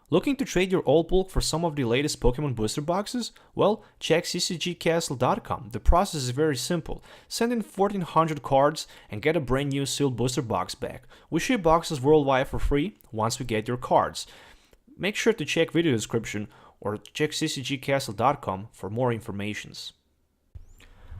Looking to trade your old bulk for some of the latest Pokemon booster boxes? Well, check ccgcastle.com. The process is very simple. Send in 1400 cards and get a brand new sealed booster box back. We ship boxes worldwide for free once we get your cards. Make sure to check video description or check ccgcastle.com for more informations.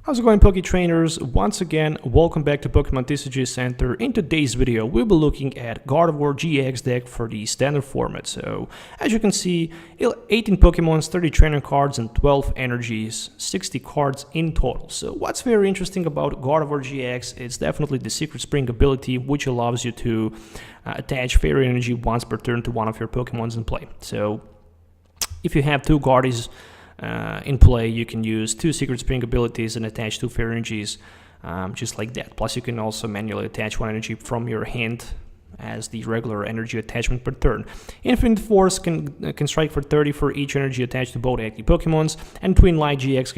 How's it going, Poke Trainers? Once again, welcome back to Pokemon TCG Center. In today's video, we'll be looking at Gardevoir-GX deck for the standard format. So, as you can see, 18 Pokemons, 30 trainer cards, and 12 energies, 60 cards in total. So, what's very interesting about Gardevoir-GX is definitely the Secret Spring ability, which allows you to attach Fairy Energy once per turn to one of your Pokemons in play. So, if you have two Guardies in play, you can use two Secret Spring abilities and attach two Fairy Energies just like that. Plus, you can also manually attach one energy from your hand as the regular energy attachment per turn. Infinite Force can strike for 30 for each energy attached to both active Pokemons, and Twin Light GX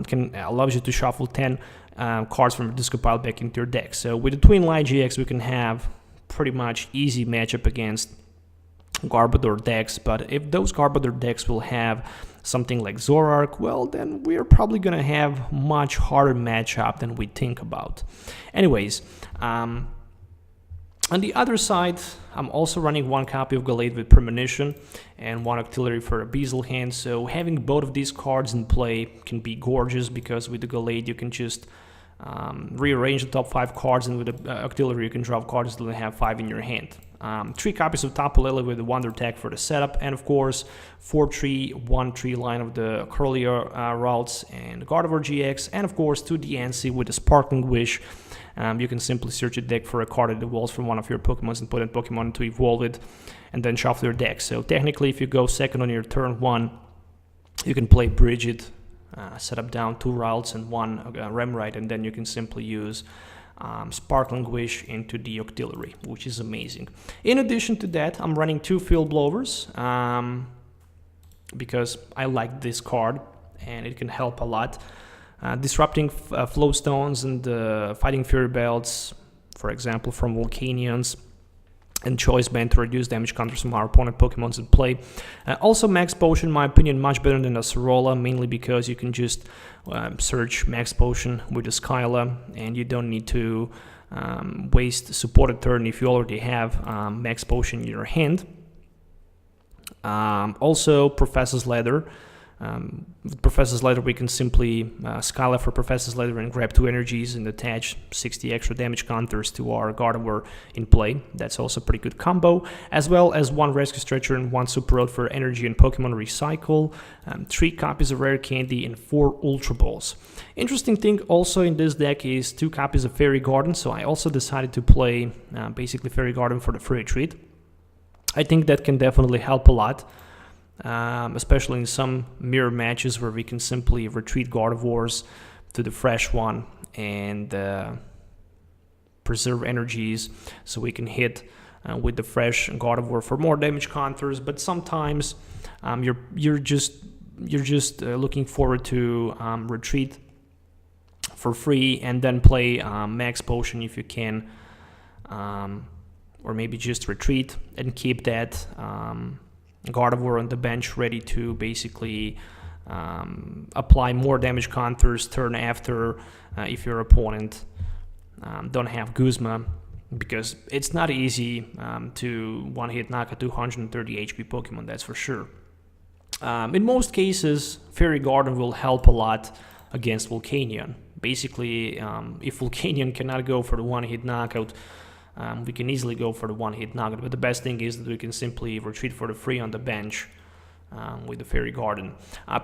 can allows you to shuffle 10 cards from your discard pile back into your deck. So with the Twin Light GX, we can have pretty much easy matchup against Garbodor decks, but if those Garbodor decks will have something like Zoroark, well, then we're probably gonna have much harder matchup than we think about. Anyways, on the other side, I'm also running one copy of Gallade with Premonition and one Octillery for a Beazle hand, so having both of these cards in play can be gorgeous, because with the Gallade you can just rearrange the top 5 cards, and with the Octillery you can draw cards that have 5 in your hand. 3 copies of Tapu Lele with the Wonder Tag for the setup, and of course 4-3, 1-3 line of the Kirlia Ralts and Gardevoir-GX, and of course 2 Diancie with the Sparkling Wish. You can simply search your deck for a card that evolves from one of your Pokemons and put in Pokemon to evolve it, and then shuffle your deck. So technically, if you go second on your turn 1, you can play Bridget, set up down 2 Ralts and 1 Remoraid, and then you can simply use Sparkling Wish into the Octillery, which is amazing. In addition to that, I'm running 2 Field Blowers because I like this card and it can help a lot. Disrupting Flow Stones and Fighting Fury Belts, for example, from Volcanions, and Choice Band to reduce damage counters from our opponent Pokemons in play. Also, Max Potion, in my opinion, much better than a Sorola, mainly because you can just search Max Potion with a Skyla, and you don't need to waste supported turn if you already have Max Potion in your hand. Also, Professor's Ladder. With Professor's Ladder, we can simply Skyla for Professor's Ladder and grab 2 energies and attach 60 extra damage counters to our Gardevoir in play. That's also a pretty good combo, as well as 1 Rescue Stretcher and 1 Super Road for energy and Pokemon Recycle, 3 copies of Rare Candy, and 4 Ultra Balls. Interesting thing also in this deck is 2 copies of Fairy Garden, so I also decided to play basically Fairy Garden for the free retreat. I think that can definitely help a lot. Especially in some mirror matches where we can simply retreat Gardevoirs to the fresh one and preserve energies, so we can hit with the fresh Gardevoir for more damage counters. But sometimes you're just looking forward to retreat for free and then play Max Potion if you can, or maybe just retreat and keep that Gardevoir on the bench ready to basically apply more damage counters turn after if your opponent don't have Guzma, because it's not easy to one-hit knock a 230 HP Pokemon, that's for sure. In most cases, Fairy Garden will help a lot against Volcanion. Basically, if Volcanion cannot go for the one-hit knockout, we can easily go for the one-hit knockout, but the best thing is that we can simply retreat for the free on the bench with the Fairy Garden.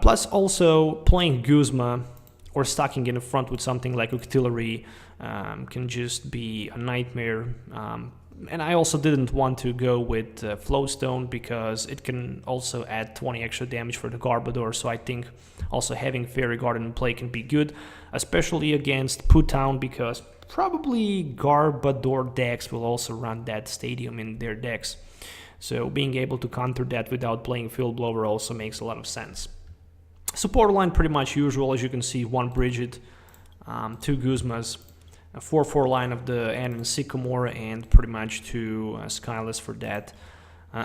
Plus, also playing Guzma or stacking in the front with something like Octillery can just be a nightmare. And I also didn't want to go with Flowstone because it can also add 20 extra damage for the Garbodor, so I think also having Fairy Garden in play can be good, especially against Poo Town, because probably Garbodor decks will also run that stadium in their decks. So being able to counter that without playing Field Blower also makes a lot of sense. Support line pretty much usual, as you can see, 1 Bridget, 2 Guzmas, a 4-4 line of the Ann and Sycamore, and pretty much 2 Skylas for that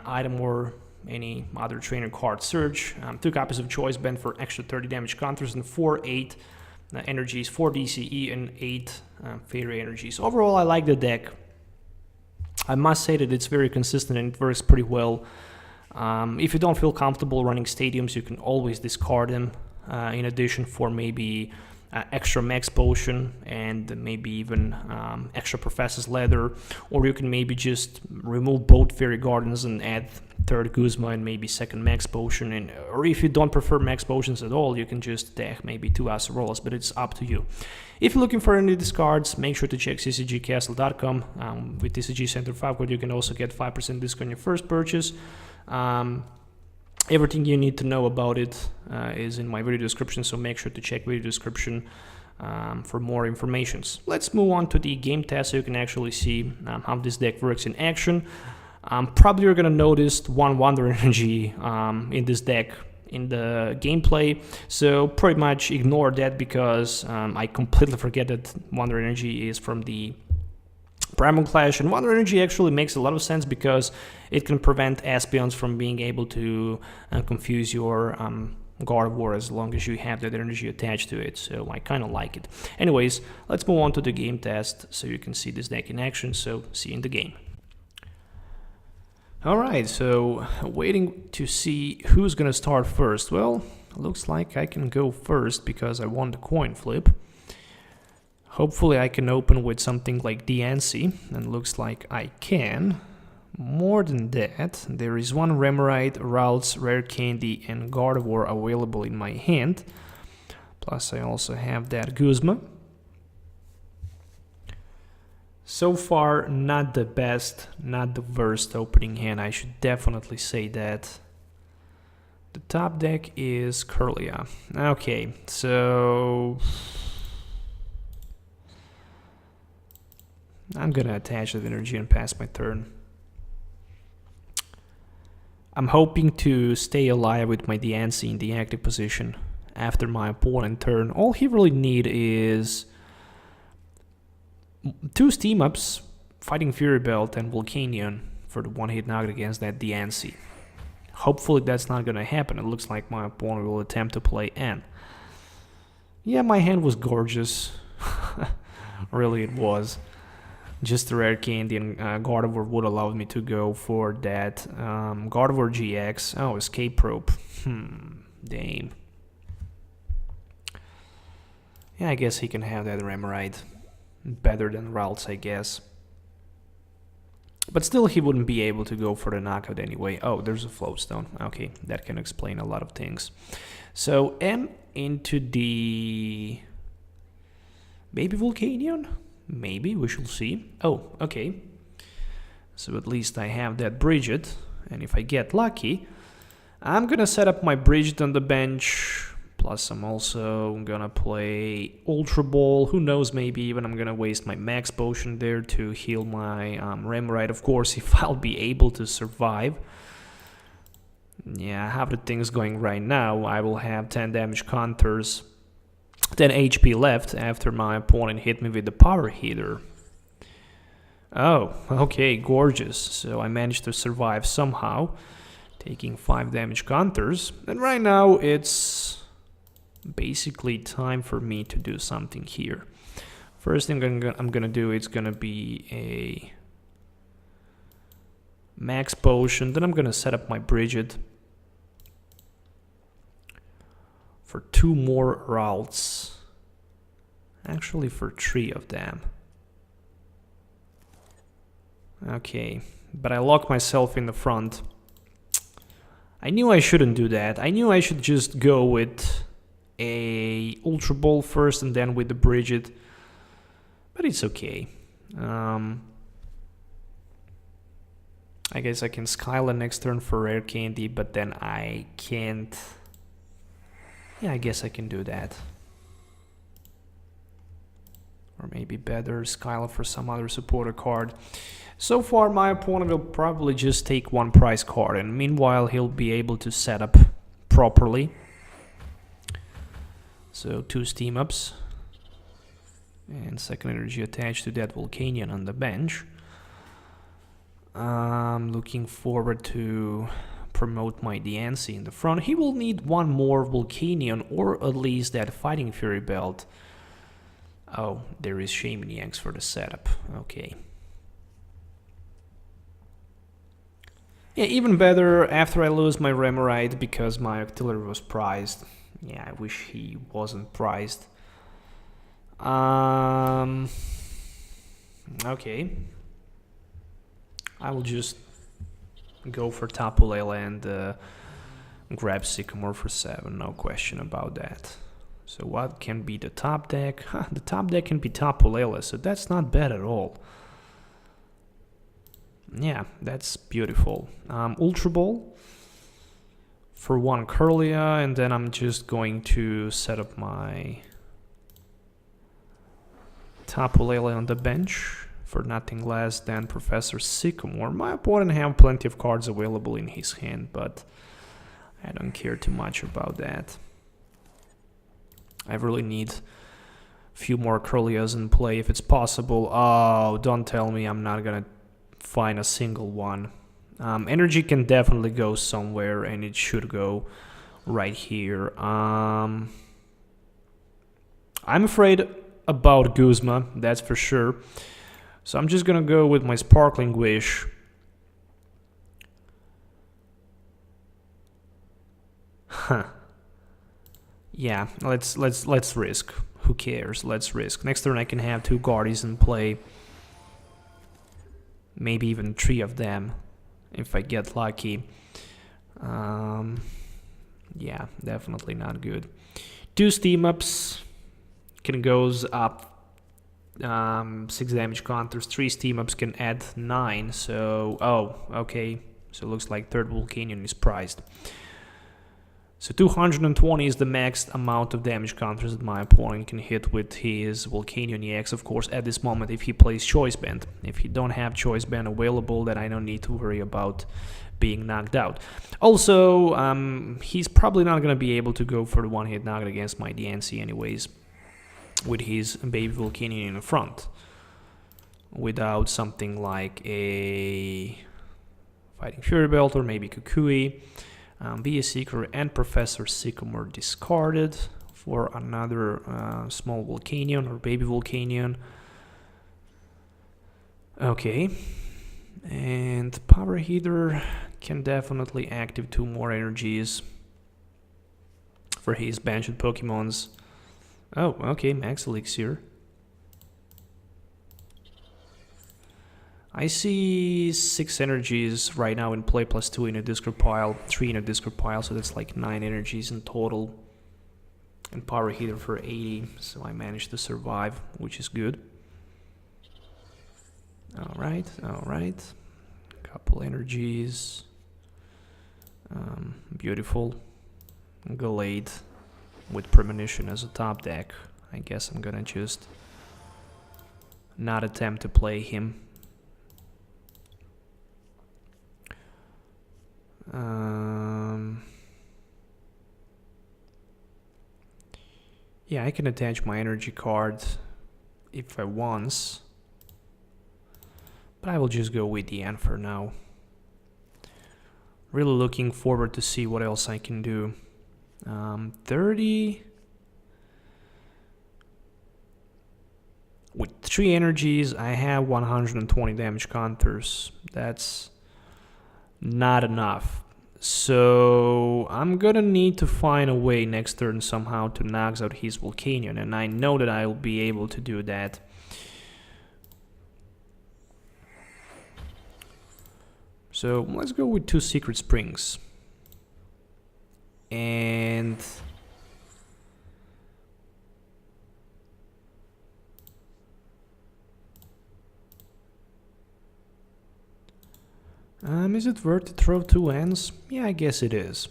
item or any other trainer card search. 2 copies of Choice Band for extra 30 damage counters, and 4/8 energies, 4 DCE and 8 Fairy energies. Overall, I like the deck. I must say that it's very consistent and it works pretty well. If you don't feel comfortable running stadiums, you can always discard them. In addition, for maybe extra max potion and maybe even extra Professor's Leather, or you can maybe just remove both Fairy Gardens and add third Guzma and maybe second max potion, and or if you don't prefer max potions at all, you can just deck maybe 2 Acerolas, but it's up to you. If you're looking for any discards, make sure to check ccgcastle.com. With TCG Center 5 code, you can also get 5% discount on your first purchase. Everything you need to know about it is in my video description, so make sure to check video description for more information. Let's move on to the game test so you can actually see how this deck works in action. Probably you're gonna notice one Wonder Energy in this deck in the gameplay, so pretty much ignore that because I completely forget that Wonder Energy is from the Primal Clash, and Wonder Energy actually makes a lot of sense because it can prevent Espeons from being able to confuse your Gardevoir as long as you have that energy attached to it, so I kind of like it. Anyways, let's move on to the game test so you can see this deck in action, so see you in the game. Alright, so waiting to see who's gonna start first. Well, looks like I can go first because I won the coin flip. Hopefully I can open with something like Diancie, and looks like I can. More than that, there is one Remoraid, Ralts, Rare Candy and Gardevoir available in my hand. Plus I also have that Guzma. So far, not the best, not the worst opening hand, I should definitely say that. The top deck is Kirlia. Okay, so I'm gonna attach that energy and pass my turn. I'm hoping to stay alive with my Diancie in the active position after my opponent turn. All he really need is 2 steam ups, Fighting Fury Belt and Volcanion for the one-hit knock against that Diancie. Hopefully that's not gonna happen. It looks like my opponent will attempt to play N. Yeah, my hand was gorgeous. Really it was. Just the Rare Candy and Gardevoir would allow me to go for that Gardevoir-GX. Oh, Escape Rope. Damn. Yeah, I guess he can have that Remoraid. Better than Ralts, I guess. But still, he wouldn't be able to go for the knockout anyway. Oh, there's a Floatstone. Okay, that can explain a lot of things. So, N into the... maybe Volcanion? Maybe, we shall see. Oh, okay. So at least I have that Bridget. And if I get lucky, I'm gonna set up my Bridget on the bench. Plus I'm also gonna play Ultra Ball. Who knows, maybe even I'm gonna waste my Max Potion there to heal my Remoraid. Of course, if I'll be able to survive. Yeah, how the things going right now, I will have 10 damage counters, 10 HP left after my opponent hit me with the Power Heater. Oh, okay, gorgeous. So I managed to survive somehow, taking 5 damage counters. And right now it's basically time for me to do something here. First thing I'm gonna do is gonna be a Max Potion. Then I'm gonna set up my Bridget for 2 more Ralts. Actually, for 3 of them. Okay, but I lock myself in the front. I knew I shouldn't do that. I knew I should just go with a Ultra Ball first and then with the Bridget. But it's okay. I guess I can Skyla next turn for Rare Candy, but then I can't. Yeah, I guess I can do that. Or maybe better, Skyla for some other supporter card. So far, my opponent will probably just take 1 prize card, and meanwhile, he'll be able to set up properly. So 2 steam ups. And second energy attached to that Volcanion on the bench. I'm looking forward to promote my Diancie in the front. He will need one more Volcanion, or at least that Fighting Fury belt. Oh, there is Shaman Yanks for the setup. Okay. Yeah, even better after I lose my Remoraid because my Octillery was prized. Yeah, I wish he wasn't prized. Okay. I will just go for Tapu Lele and grab Sycamore for 7, no question about that. So what can be the top deck? The top deck can be Tapu Lele, so that's not bad at all. Yeah, that's beautiful. Ultra Ball for 1 Kirlia, and then I'm just going to set up my Tapu Lele on the bench for nothing less than Professor Sycamore. My opponent have plenty of cards available in his hand, but I don't care too much about that. I really need a few more Kirlias in play if it's possible. Oh, don't tell me I'm not gonna find a single one. Energy can definitely go somewhere, and it should go right here. I'm afraid about Guzma, that's for sure. So I'm just gonna go with my Sparkling Wish. Huh. Yeah, let's risk. Who cares? Let's risk. Next turn I can have 2 Guardies in play. Maybe even 3 of them if I get lucky. Yeah, definitely not good. 2 Steam Ups can goes up 6 damage counters. 3 Steam Ups can add 9. So, oh, okay. So it looks like 3rd Volcanion is prized. So 220 is the max amount of damage counters that my opponent can hit with his Volcanion EX, of course, at this moment if he plays Choice Band. If he don't have Choice Band available, then I don't need to worry about being knocked out. Also, he's probably not going to be able to go for the one-hit knock against my Diancie anyways, with his Baby Volcanion in the front, without something like a Fighting Fury Belt or maybe Kukui. Be a Seeker and Professor Sycamore discarded for another small Volcanion or Baby Volcanion. Okay. And Power Heater can definitely active 2 more energies for his banished Pokemons. Oh, okay, Max Elixir. I see 6 energies right now in play, plus 2 in a discard pile, 3 in a discard pile, so that's like 9 energies in total. And Power Heater for 80, so I managed to survive, which is good. Alright, alright. Couple energies. Beautiful. Gallade with Premonition as a top deck. I guess I'm gonna just not attempt to play him. Yeah, I can attach my energy card if I want, but I will just go with the end for now. Really looking forward to see what else I can do. 30 with 3 energies, I have 120 damage counters. That's not enough. So I'm gonna need to find a way next turn somehow to knock out his Volcanion, and I know that I will be able to do that. So let's go with 2 Secret Springs. And is it worth to throw 2 ends? Yeah, I guess it is.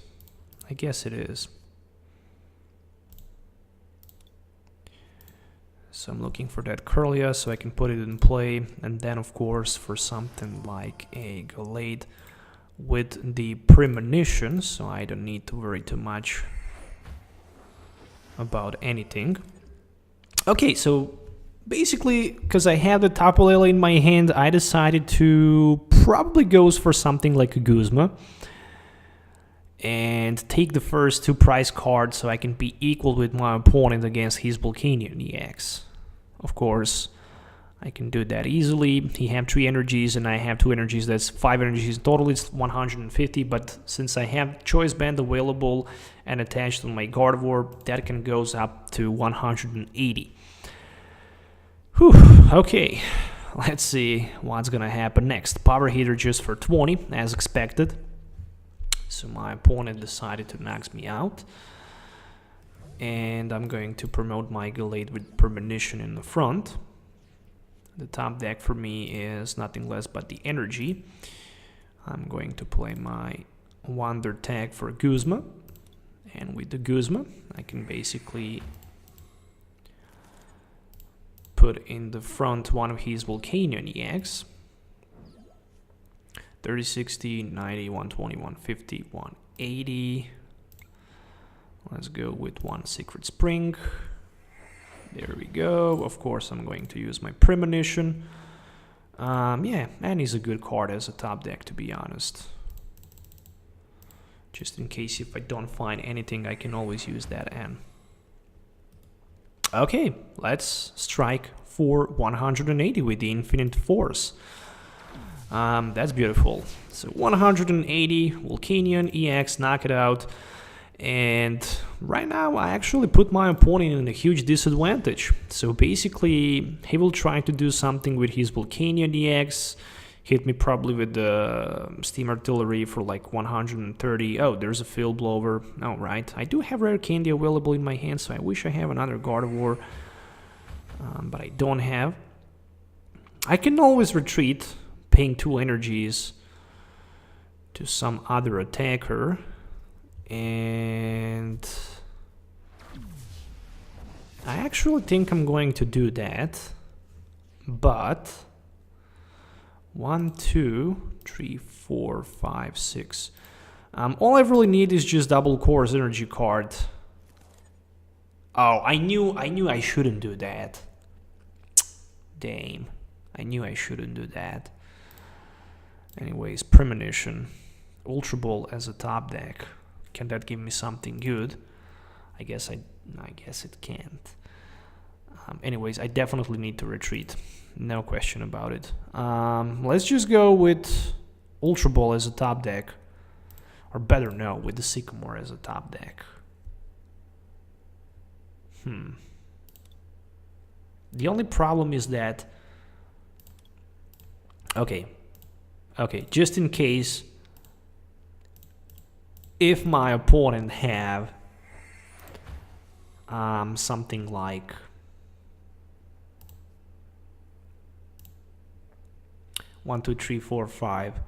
I guess it is. So I'm looking for that Kirlia so I can put it in play, and then of course for something like a Gallade with the Premonition, so I don't need to worry too much about anything. Okay, so basically, because I have the Tapu Lele in my hand, I decided to probably goes for something like a Guzma and take the first 2 prize cards so I can be equal with my opponent against his Volcanion EX. Of course, I can do that easily. He have 3 energies and I have 2 energies. That's 5 energies. Total it's 150, but since I have Choice Band available and attached to my Gardevoir, that can goes up to 180. Whew, okay. Let's see what's gonna happen next. Power Hitter just for 20, as expected. So my opponent decided to knock me out. And I'm going to promote my Gallade with Premonition in the front. The top deck for me is nothing less but the Energy. I'm going to play my Wonder tag for Guzma. And with the Guzma, I can basically put in the front one of his Volcanion EX. 30, 60, 90, 120, 150, 180. Let's go with 1 Secret Spring. There we go. Of course, I'm going to use my Premonition. Yeah, and he's a good card as a top deck, to be honest. Just in case if I don't find anything, I can always use that N. Okay, let's strike for 180 with the Infinite Force. That's beautiful. So 180, Volcanion, EX, knock it out. And right now I actually put my opponent in a huge disadvantage. So basically he will try to do something with his Volcanion EX, hit me probably with the Steam Artillery for like 130. Oh, there's a Field Blower. Oh, right. I do have Rare Candy available in my hand, so I wish I have another Gardevoir. But I don't have. I can always retreat, paying 2 energies to some other attacker. And I actually think I'm going to do that. But 1, 2, 3, 4, 5, 6. All I really need is just double Course Energy card. Oh, I knew I shouldn't do that. Damn. I knew I shouldn't do that. Anyways, Premonition. Ultra Ball as a top deck. Can that give me something good? I guess it can't. Anyways, I definitely need to retreat. No question about it. Let's just go with Ultra Ball as a top deck. Or better, no, with the Sycamore as a top deck. The only problem is that... Okay, just in case... If my opponent have something like 1, 2, 3, 4, 5,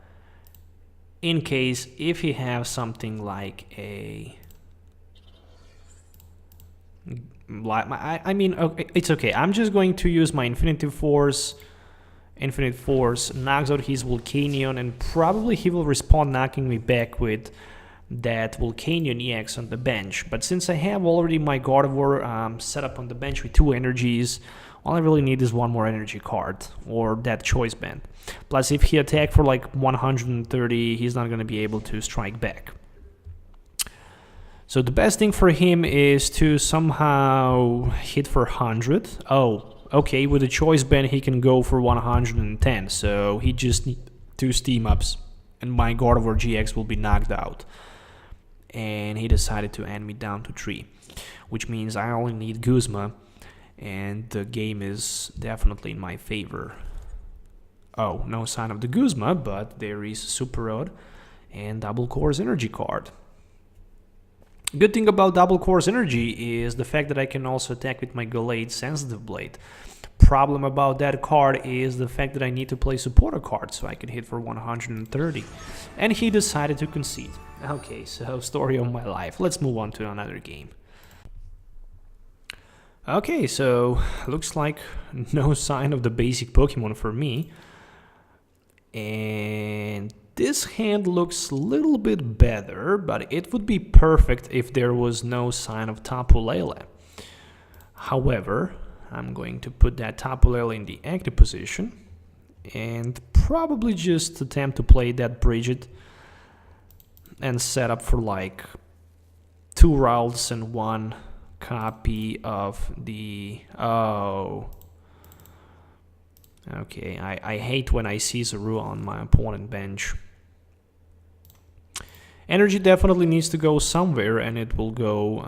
in case if he have something like a I mean, okay, it's okay. I'm just going to use my Infinite Force, knocks out his Volcanion, and probably he will respond knocking me back with that Volcanion EX on the bench. But since I have already my Gardevoir set up on the bench with 2 energies, all I really need is 1 more energy card, or that Choice Band. Plus, if he attack for like 130, he's not going to be able to strike back. So the best thing for him is to somehow hit for 100. Oh, okay, with the Choice Band he can go for 110, so he just needs 2 Steam Ups, and my Gardevoir-GX will be knocked out. And he decided to end me down to 3, which means I only need Guzma, and the game is definitely in my favor. Oh, no sign of the Guzma, but there is Super Rod and Double Course Energy card. Good thing about Double Course Energy is the fact that I can also attack with my Gallade Sensitive Blade. Problem about that card is the fact that I need to play supporter cards so I can hit for 130. And he decided to concede. Okay, so story of my life. Let's move on to another game. Okay, so looks like no sign of the basic Pokemon for me. And this hand looks a little bit better, but it would be perfect if there was no sign of Tapu Lele. However, I'm going to put that Tapu Lele in the active position, and probably just attempt to play that Bridget and set up for like 2 Ralts and 1 copy of the... Oh. Okay, I hate when I see Zorua on my opponent bench. Energy definitely needs to go somewhere, and it will go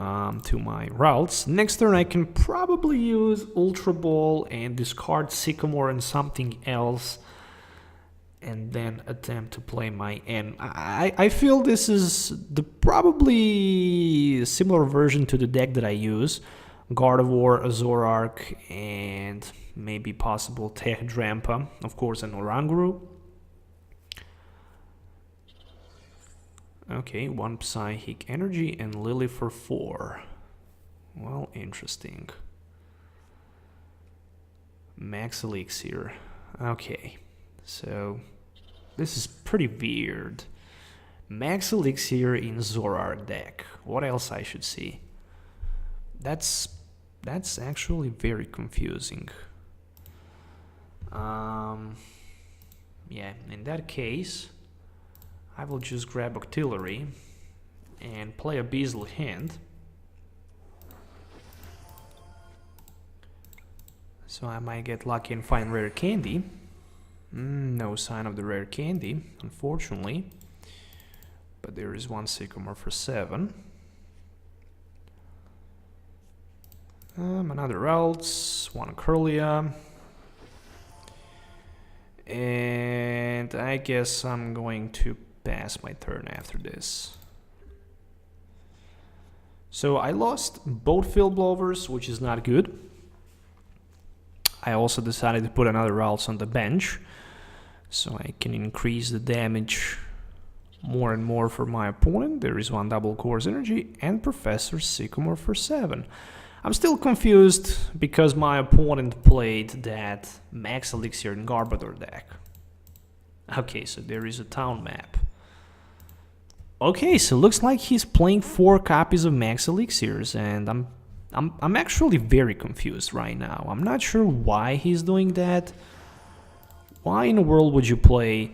to my Ralts. Next turn I can probably use Ultra Ball and discard Sycamore and something else, and then attempt to play my N. I feel this is the probably similar version to the deck that I use. Gardevoir, Zoroark, and maybe possible Tech-Drampa, of course an Oranguru. Okay, 1 Psychic Energy and Lily for 4. Well, interesting. Max Elixir. Okay, so this is pretty weird. Max Elixir in Zoroark deck. What else I should see? That's actually very confusing. Yeah, in that case, I will just grab Octillery and play a Beazle Hand. So I might get lucky and find rare candy. No sign of the rare candy, unfortunately. But there is 1 Sycamore for 7. Another Ralts, 1 Kirlia. And I guess I'm going to pass my turn after this. So I lost both Field Blowers, which is not good. I also decided to put another Ralts on the bench, so I can increase the damage more and more for my opponent. There is 1 Double Course Energy and Professor Sycamore for 7. I'm still confused because my opponent played that Max Elixir and Garbodor deck. Okay, so there is a town map. Okay, so looks like he's playing 4 copies of Max Elixirs, and I'm actually very confused right now. I'm not sure why he's doing that. Why in the world would you play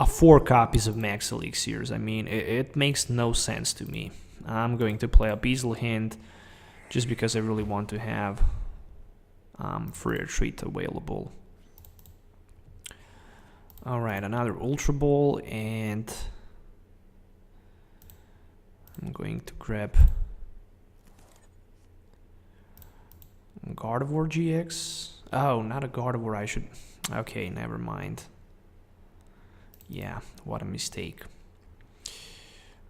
4 copies of Max Elixirs? I mean, it makes no sense to me. I'm going to play a Beazle Hand just because I really want to have free retreat available. Alright, another Ultra Ball, and I'm going to grab Gardevoir-GX. Oh, not a Gardevoir, I should... Okay, never mind. Yeah, what a mistake.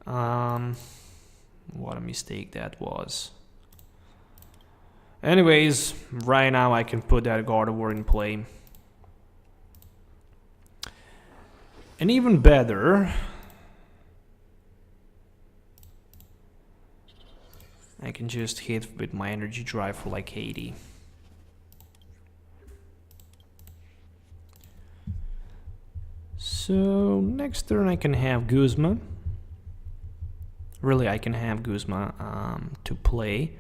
What a mistake that was. Anyways, right now I can put that Gardevoir in play. And even better, I can just hit with my Energy Drive for like 80. So next turn I can have Guzma. Really, I can have Guzma to play.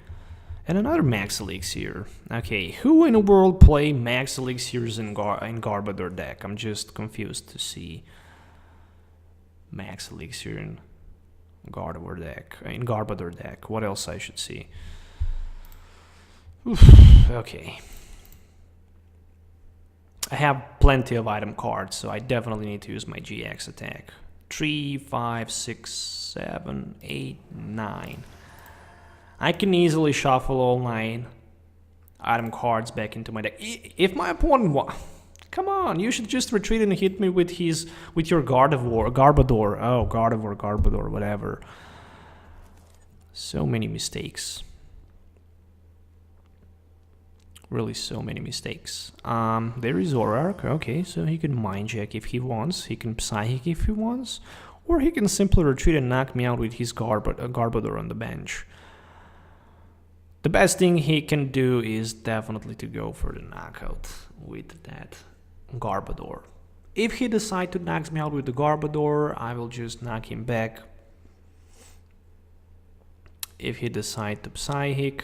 And another Max Elixir. Okay, who in the world play Max Elixirs in Garbodor deck? I'm just confused to see Max Elixir in Gardevoir deck, in Garbodor deck. What else I should see? Oof, okay. I have plenty of item cards, so I definitely need to use my GX attack. 3, 5, 6, 7, 8, 9. I can easily shuffle all 9 item cards back into my deck. If my opponent come on, you should just retreat and hit me with your Garbodor. Oh, Garbodor, whatever. So many mistakes. Really, so many mistakes. There is Zoroark. Okay, so he can Mind Jack if he wants. He can Psychic if he wants. Or he can simply retreat and knock me out with his Garbodor on the bench. The best thing he can do is definitely to go for the knockout with that Garbodor. If he decides to knock me out with the Garbodor, I will just knock him back. If he decides to Psychic,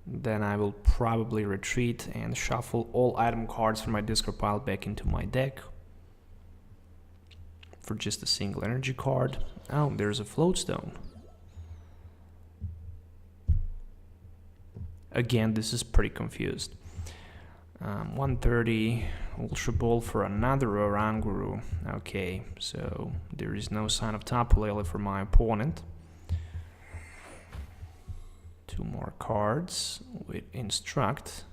Then I will probably retreat and shuffle all item cards from my discard pile back into my deck for just a single energy card. Oh, there's a Floatstone. Again, this is pretty confused. 130 Ultra Ball for another Oranguru. Okay, so there is no sign of Tapu Lele for my opponent. 2 more cards with Instruct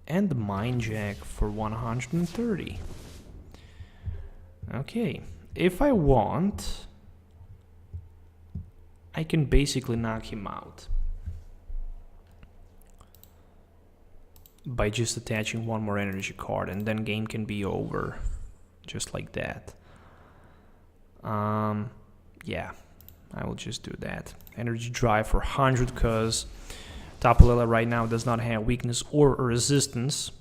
and the Mind Jack for 130. Okay, if I want, I can basically knock him out by just attaching 1 more energy card, and then game can be over just like that. Yeah, I will just do that. Energy Drive for 100 because Tapu Lele right now does not have weakness or resistance.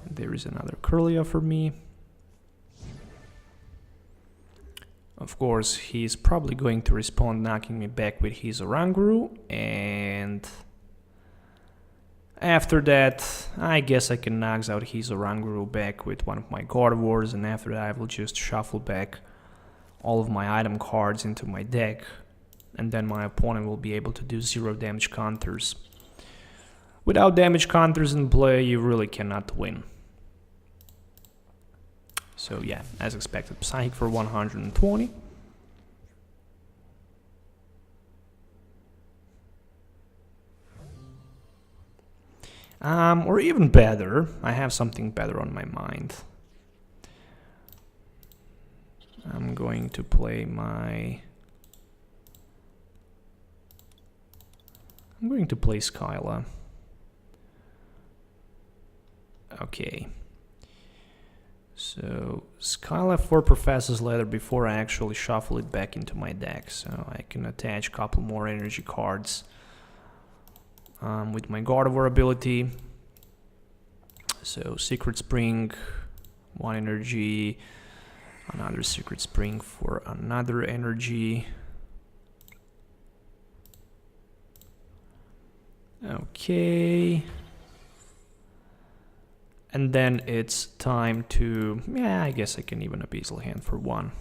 There is another Kirlia for me. Of course, he's probably going to respond knocking me back with his Oranguru, and after that, I guess I can knock out his Oranguru back with one of my Gardevoirs, and after that I will just shuffle back all of my item cards into my deck, and then my opponent will be able to do 0 damage counters. Without damage counters in play, you really cannot win. So yeah, as expected, Psychic for 120. Or even better, I have something better on my mind. I'm going to play Skyla. Okay. So Skyla for Professor's Letter before I actually shuffle it back into my deck. So I can attach a couple more energy cards with my Gardevoir ability. So Secret Spring, 1 energy, another Secret Spring for another energy. Okay. And then it's time to, yeah, I guess I can even Abyssal Hand for 1.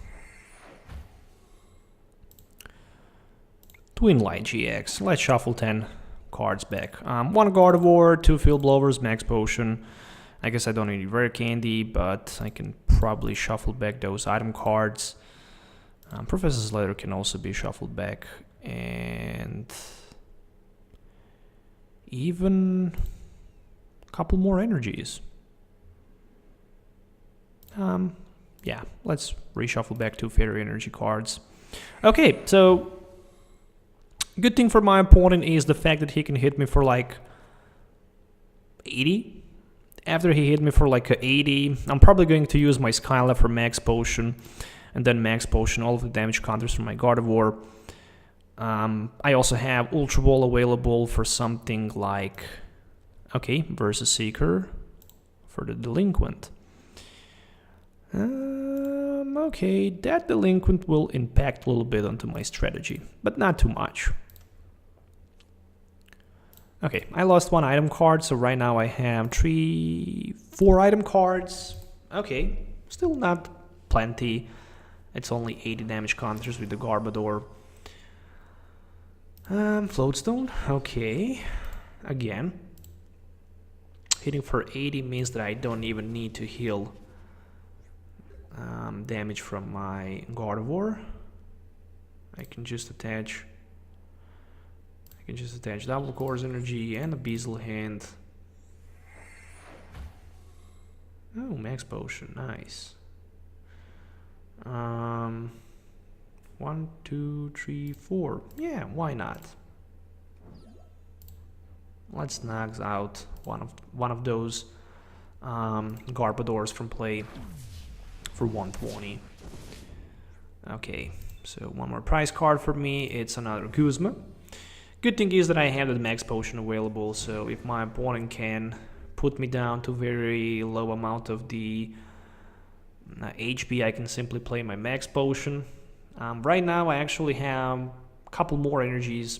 Twin Light GX, let's shuffle 10 cards back. 1 Gardevoir, 2 Field Blowers, Max Potion. I guess I don't need Rare Candy, but I can probably shuffle back those item cards. Professor's Letter can also be shuffled back, and even a couple more energies. Yeah, let's reshuffle back 2 Fairy Energy cards. Okay, so good thing for my opponent is the fact that he can hit me for like 80. After he hit me for like a 80, I'm probably going to use my Skyla for Max Potion, and then Max Potion all of the damage counters from my Gardevoir. I also have Ultra Ball available for something like, okay, Versus Seeker for the Delinquent. Okay, that Delinquent will impact a little bit onto my strategy, but not too much. Okay, I lost 1 item card, so right now I have 4 item cards. Okay, still not plenty. It's only 80 damage counters with the Garbodor. Floatstone, okay. Again, hitting for 80 means that I don't even need to heal damage from my Gardevoir. I can just attach Double Course Energy and Abyssal Hand. Oh, Max Potion, nice. 1, 2, 3, 4. Yeah, why not? Let's knock out one of those Garbodors from play for 120. Okay, so 1 more prize card for me. It's another Guzma. Good thing is that I have the Max Potion available, so if my opponent can put me down to very low amount of the HP, I can simply play my Max Potion. Right now I actually have a couple more energies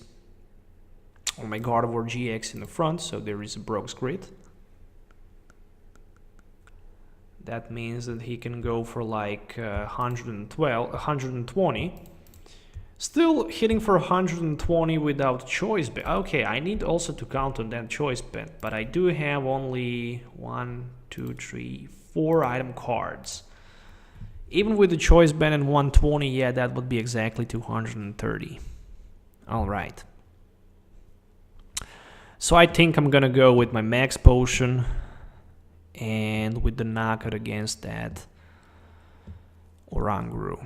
or my Gardevoir-GX in the front, so there is a Broke's Grit. That means that he can go for like 120. Still hitting for 120 without choice bet. Okay, I need also to count on that choice bet, but I do have only 1, 2, 3, 4 item cards. Even with the choice bet and 120, yeah, that would be exactly 230. Alright. So I think I'm gonna go with my max potion and with the knockout against that Oranguru.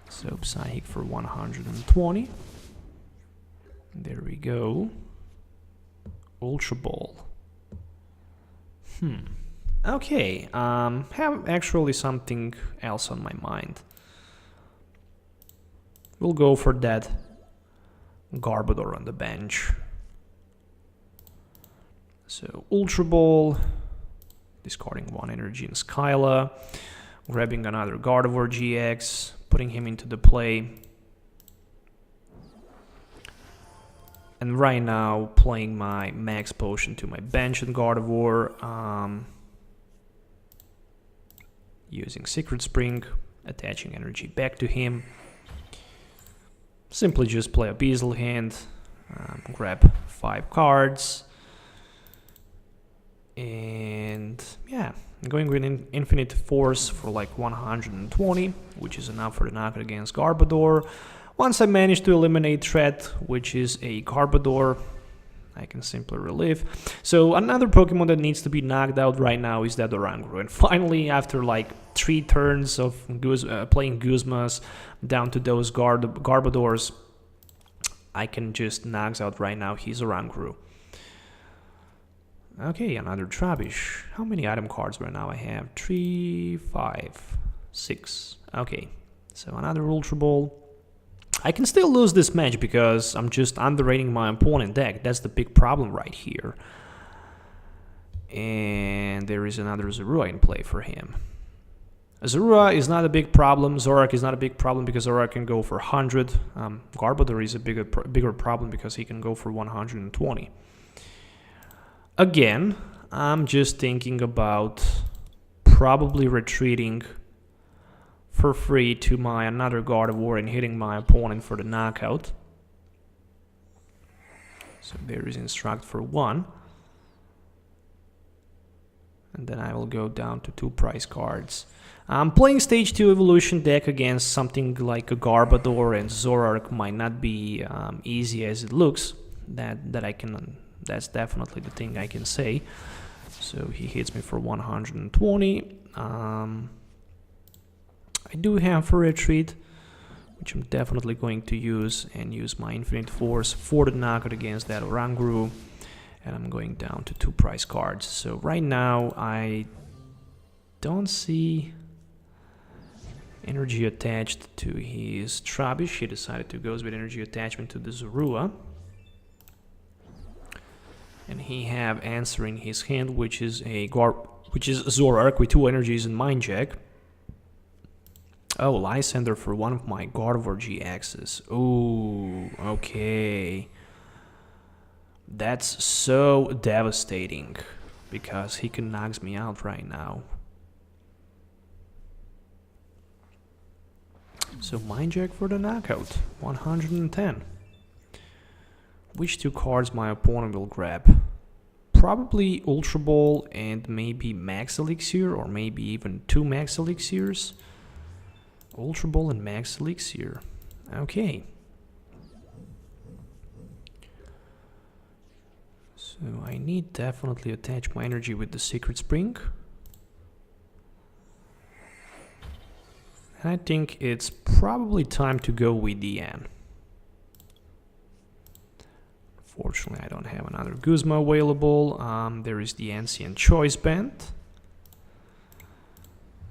So Psychic for 120. There we go. Ultra Ball. Okay, have actually something else on my mind. We'll go for that Garbodor on the bench. So Ultra Ball, discarding 1 energy in Skyla, grabbing another Gardevoir-GX, putting him into the play. And right now playing my max potion to my bench and Gardevoir, using Secret Spring, attaching energy back to him. Simply just play a Beazle hand, grab 5 cards, and yeah, going with Infinite Force for like 120, which is enough for the knockout against Garbodor. Once I manage to eliminate threat, which is a Garbodor, I can simply relive. So another Pokemon that needs to be knocked out right now is that Oranguru. And finally, after like 3 turns of playing Guzmas down to those Garbodors, I can just knock out right now his Oranguru. Okay, another Trubbish. How many item cards right now I have? 3, 5, 6. Okay, so another Ultra Ball. I can still lose this match because I'm just underrating my opponent deck. That's the big problem right here. And there is another Zorua in play for him. Zorua is not a big problem. Zorak is not a big problem because Zorak can go for 100. Garbodor is a bigger problem because he can go for 120. Again, I'm just thinking about probably retreating for free to my another Gardevoir and hitting my opponent for the knockout. So there is Instruct for 1. And then I will go down to 2 prize cards. I'm playing Stage 2 Evolution deck against something like a Garbodor, and Zorak might not be easy as it looks. That's definitely the thing I can say. So he hits me for 120. I do have for retreat, which I'm definitely going to use, and use my Infinite Force for the knockout against that Oranguru. And I'm going down to 2 prize cards. So right now I don't see energy attached to his Trubbish. He decided to go with energy attachment to the Zorua. And he have answering his hand, which is Zorak with 2 energies and Mind Jack. Oh, Lysandre for 1 of my Gardevoir-GXs. Ooh, okay. That's so devastating because he can knock me out right now. So Mind Jack for the knockout, 110. Which 2 cards my opponent will grab? Probably Ultra Ball and maybe Max Elixir, or maybe even 2 Max Elixirs. Ultra Ball and Max Elixir. Okay. So I need definitely attach my energy with the Secret Spring. And I think it's probably time to go with Dian. Fortunately, I don't have another Guzma available. There is the Ancient Choice Band.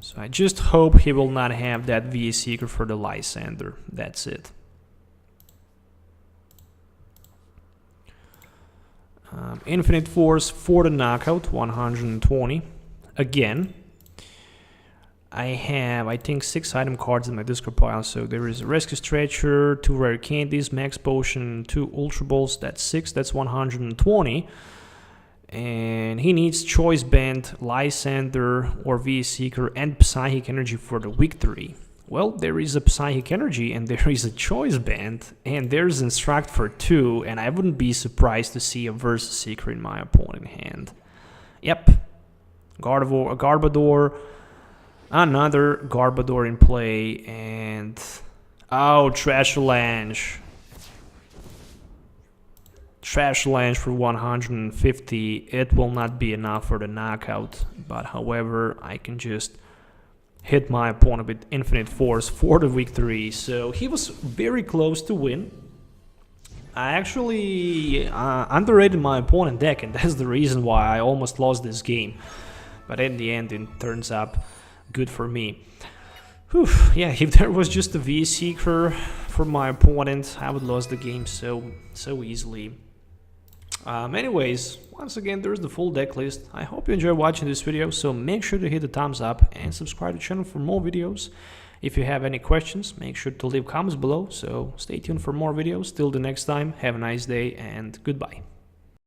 So I just hope he will not have that VA Seeker for the Lysandre. That's it. Infinite Force for the knockout, 120. Again, I have, I think, 6 item cards in my discard pile. So there is a Rescue Stretcher, 2 rare candies, Max Potion, 2 Ultra Balls. That's 6, that's 120. And he needs Choice Band, Lysander, or VS Seeker, and Psychic Energy for the week 3. Well, there is a Psychic Energy, and there is a Choice Band, and there's Instruct for 2, and I wouldn't be surprised to see a Versus Seeker in my opponent hand. Yep. Gardevoir, another Gardevoir in play, and... oh, Trash Lange. Trash Lange for 150. It will not be enough for the knockout, but however, I can just hit my opponent with Infinite Force for the week 3. So he was very close to win. I actually underrated my opponent deck, and that's the reason why I almost lost this game. But in the end, it turns out good for me. Whew, yeah, if there was just a VS Seeker for my opponent, I would lose the game so easily. Anyways, once again, there's the full deck list. I hope you enjoyed watching this video, so make sure to hit the thumbs up and subscribe to the channel for more videos. If you have any questions, make sure to leave comments below, so stay tuned for more videos. Till the next time, have a nice day and goodbye.